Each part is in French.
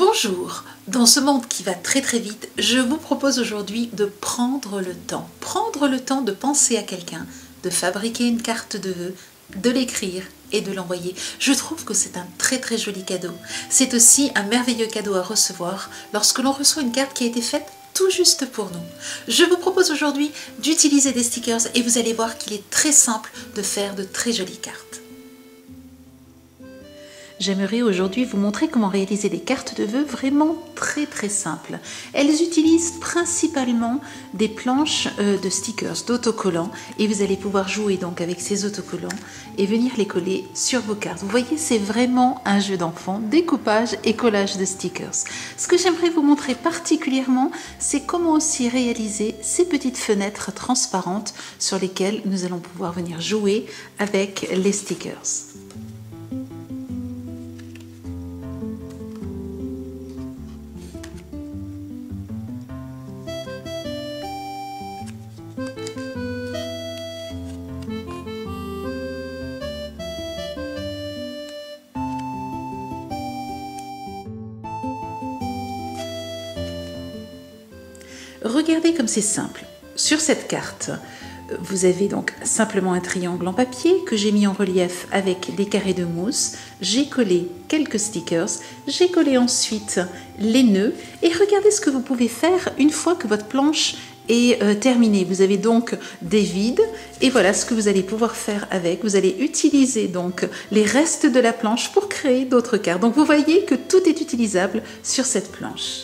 Bonjour, dans ce monde qui va très très vite, je vous propose aujourd'hui de prendre le temps. Prendre le temps de penser à quelqu'un, de fabriquer une carte de vœux, de l'écrire et de l'envoyer. Je trouve que c'est un très très joli cadeau. C'est aussi un merveilleux cadeau à recevoir lorsque l'on reçoit une carte qui a été faite tout juste pour nous. Je vous propose aujourd'hui d'utiliser des stickers et vous allez voir qu'il est très simple de faire de très jolies cartes. J'aimerais aujourd'hui vous montrer comment réaliser des cartes de vœux vraiment très simples. Elles utilisent principalement des planches de stickers, d'autocollants, et vous allez pouvoir jouer donc avec ces autocollants et venir les coller sur vos cartes. Vous voyez, c'est vraiment un jeu d'enfant, découpage et collage de stickers. Ce que j'aimerais vous montrer particulièrement, c'est comment aussi réaliser ces petites fenêtres transparentes sur lesquelles nous allons pouvoir venir jouer avec les stickers. Regardez comme c'est simple. Sur cette carte, vous avez donc simplement un triangle en papier que j'ai mis en relief avec des carrés de mousse. J'ai collé quelques stickers, j'ai collé ensuite les nœuds et regardez ce que vous pouvez faire une fois que votre planche est terminée. Vous avez donc des vides et voilà ce que vous allez pouvoir faire avec. Vous allez utiliser donc les restes de la planche pour créer d'autres cartes. Donc vous voyez que tout est utilisable sur cette planche.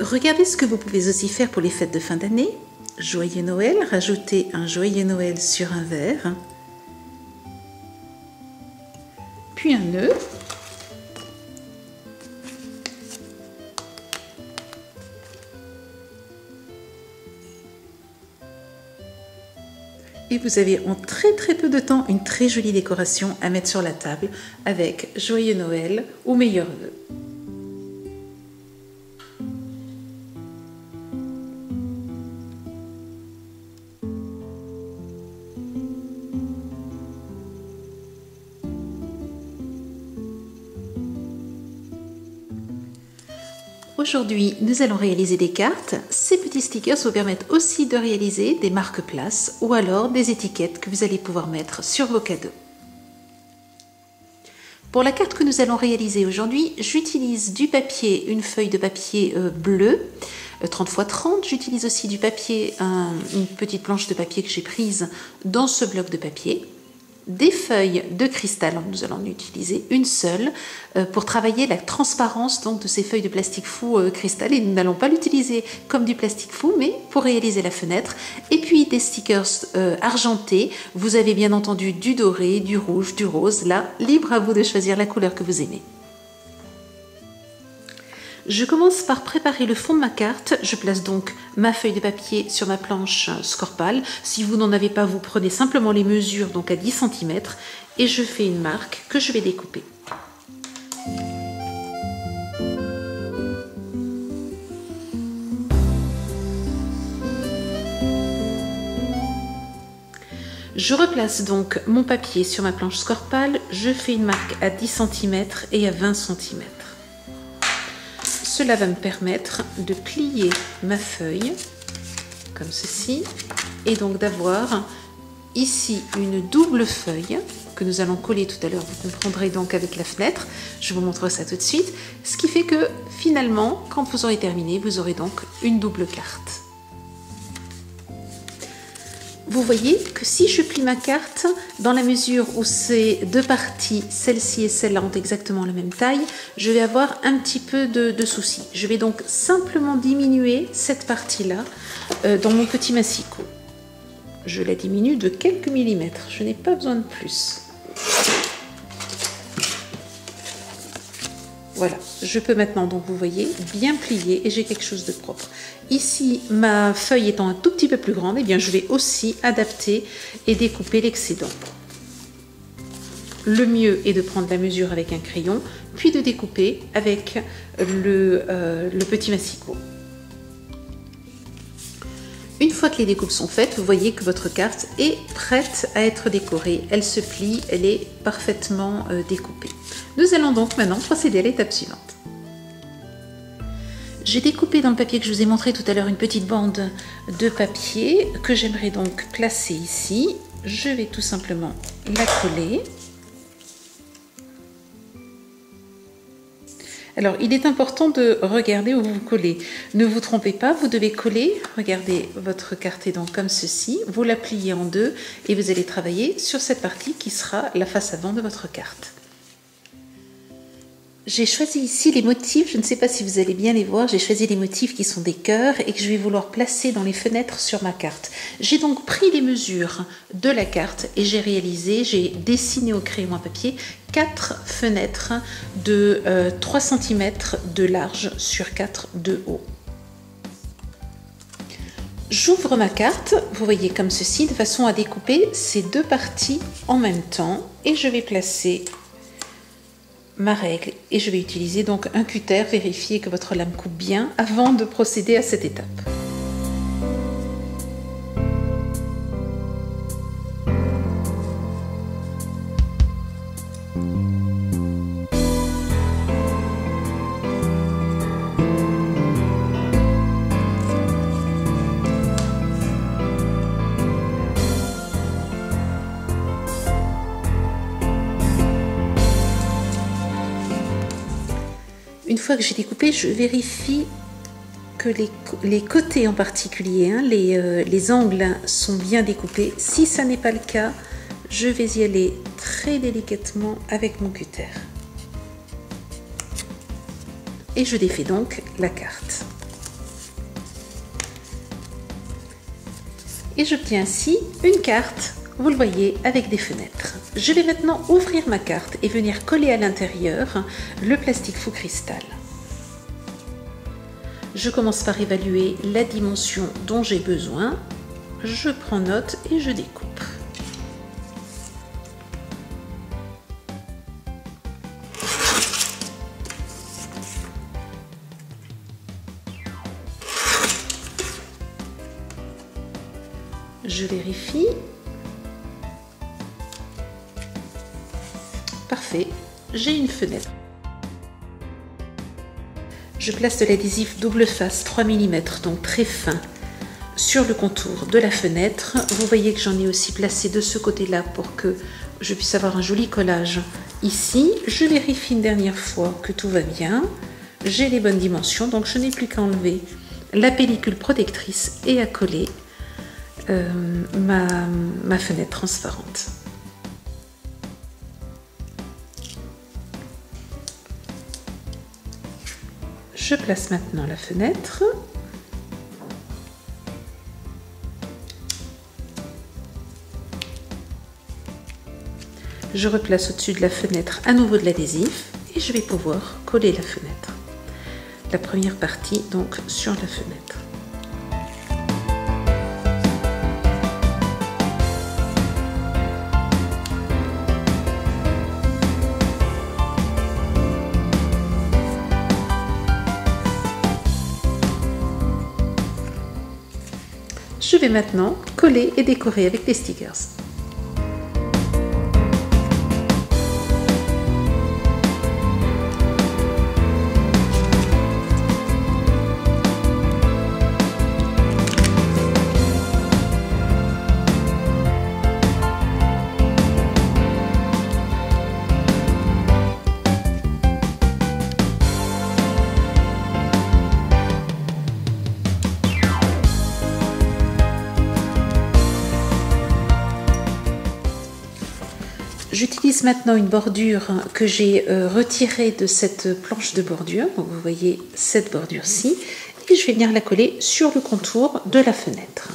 Regardez ce que vous pouvez aussi faire pour les fêtes de fin d'année. Joyeux Noël, rajoutez un Joyeux Noël sur un verre, puis un nœud, et vous avez en très peu de temps une très jolie décoration à mettre sur la table avec Joyeux Noël ou meilleurs vœux. Aujourd'hui, nous allons réaliser des cartes. Ces petits stickers vous permettent aussi de réaliser des marque-places ou alors des étiquettes que vous allez pouvoir mettre sur vos cadeaux. Pour la carte que nous allons réaliser aujourd'hui, j'utilise du papier, une feuille de papier bleu, 30 x 30. J'utilise aussi du papier, une petite planche de papier que j'ai prise dans ce bloc de papier. Des feuilles de cristal, nous allons en utiliser une seule pour travailler la transparence donc de ces feuilles de plastique fou cristal, et nous n'allons pas l'utiliser comme du plastique fou mais pour réaliser la fenêtre. Et puis des stickers argentés, vous avez bien entendu du doré, du rouge, du rose, là libre à vous de choisir la couleur que vous aimez. Je commence par préparer le fond de ma carte. Je place donc ma feuille de papier sur ma planche Scorpal. Si vous n'en avez pas, vous prenez simplement les mesures, donc à 10 cm, et je fais une marque que je vais découper. Je replace donc mon papier sur ma planche Scorpal. Je fais une marque à 10 cm et à 20 cm. Cela va me permettre de plier ma feuille comme ceci et donc d'avoir ici une double feuille que nous allons coller tout à l'heure. Vous comprendrez donc avec la fenêtre. Je vous montre ça tout de suite. Ce qui fait que finalement, quand vous aurez terminé, vous aurez donc une double carte. Vous voyez que si je plie ma carte, dans la mesure où ces deux parties, celle-ci et celle-là, ont exactement la même taille, je vais avoir un petit peu de soucis. Je vais donc simplement diminuer cette partie-là dans mon petit massicot. Je la diminue de quelques millimètres, je n'ai pas besoin de plus. Voilà, je peux maintenant, donc vous voyez, bien plier et j'ai quelque chose de propre. Ici, ma feuille étant un tout petit peu plus grande, eh bien, je vais aussi adapter et découper l'excédent. Le mieux est de prendre la mesure avec un crayon, puis de découper avec le petit massicot. Une fois fois que les découpes sont faites, vous voyez que votre carte est prête à être décorée. Elle se plie, elle est parfaitement découpée. Nous allons donc maintenant procéder à l'étape suivante. J'ai découpé dans le papier que je vous ai montré tout à l'heure une petite bande de papier que j'aimerais donc placer ici. Je vais tout simplement la coller. Alors, il est important de regarder où vous collez. Ne vous trompez pas, vous devez coller. Regardez, votre carte est donc comme ceci. Vous la pliez en deux et vous allez travailler sur cette partie qui sera la face avant de votre carte. J'ai choisi ici les motifs, je ne sais pas si vous allez bien les voir, j'ai choisi les motifs qui sont des cœurs et que je vais vouloir placer dans les fenêtres sur ma carte. J'ai donc pris les mesures de la carte et j'ai dessiné au crayon à papier 4 fenêtres de 3 cm de large sur 4 de haut. J'ouvre ma carte, vous voyez comme ceci, de façon à découper ces deux parties en même temps et je vais placer ma règle et je vais utiliser donc un cutter, vérifier que votre lame coupe bien avant de procéder à cette étape. Une fois que j'ai découpé, je vérifie que les côtés en particulier, hein, les angles sont bien découpés. Si ça n'est pas le cas, je vais y aller très délicatement avec mon cutter. Et je défais donc la carte. Et j'obtiens ainsi une carte, vous le voyez, avec des fenêtres. Je vais maintenant ouvrir ma carte et venir coller à l'intérieur le plastique faux cristal. Je commence par évaluer la dimension dont j'ai besoin. Je prends note et je découpe. Je vérifie. Parfait, j'ai une fenêtre. Je place de l'adhésif double face 3 mm, donc très fin, sur le contour de la fenêtre. Vous voyez que j'en ai aussi placé de ce côté-là pour que je puisse avoir un joli collage ici. Je vérifie une dernière fois que tout va bien. J'ai les bonnes dimensions, donc je n'ai plus qu'à enlever la pellicule protectrice et à coller ma fenêtre transparente. Je place maintenant la fenêtre. Je replace au-dessus de la fenêtre à nouveau de l'adhésif et je vais pouvoir coller la fenêtre. La première partie donc sur la fenêtre. Je vais maintenant coller et décorer avec des stickers. J'utilise maintenant une bordure que j'ai retirée de cette planche de bordure. Donc vous voyez cette bordure-ci. Et je vais venir la coller sur le contour de la fenêtre.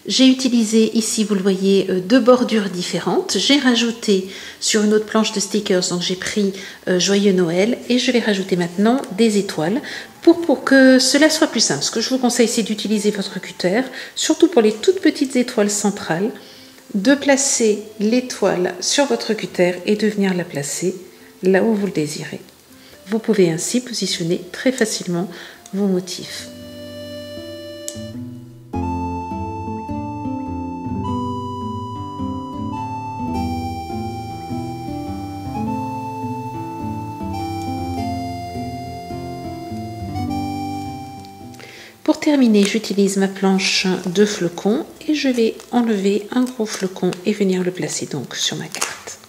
J'ai utilisé ici, vous le voyez, deux bordures différentes. J'ai rajouté sur une autre planche de stickers, donc j'ai pris Joyeux Noël et je vais rajouter maintenant des étoiles Pour que cela soit plus simple, ce que je vous conseille, c'est d'utiliser votre cutter, surtout pour les toutes petites étoiles centrales, de placer l'étoile sur votre cutter et de venir la placer là où vous le désirez. Vous pouvez ainsi positionner très facilement vos motifs. Pour terminer, j'utilise ma planche de flocons et je vais enlever un gros flocon et venir le placer donc sur ma carte.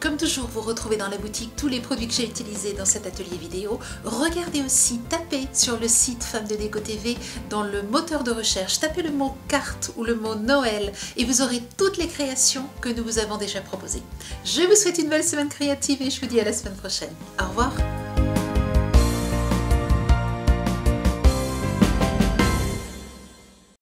Comme toujours, vous retrouvez dans la boutique tous les produits que j'ai utilisés dans cet atelier vidéo. Regardez aussi, tapez sur le site Femmes de Déco TV dans le moteur de recherche, tapez le mot carte ou le mot Noël et vous aurez toutes les créations que nous vous avons déjà proposées. Je vous souhaite une belle semaine créative et je vous dis à la semaine prochaine. Au revoir.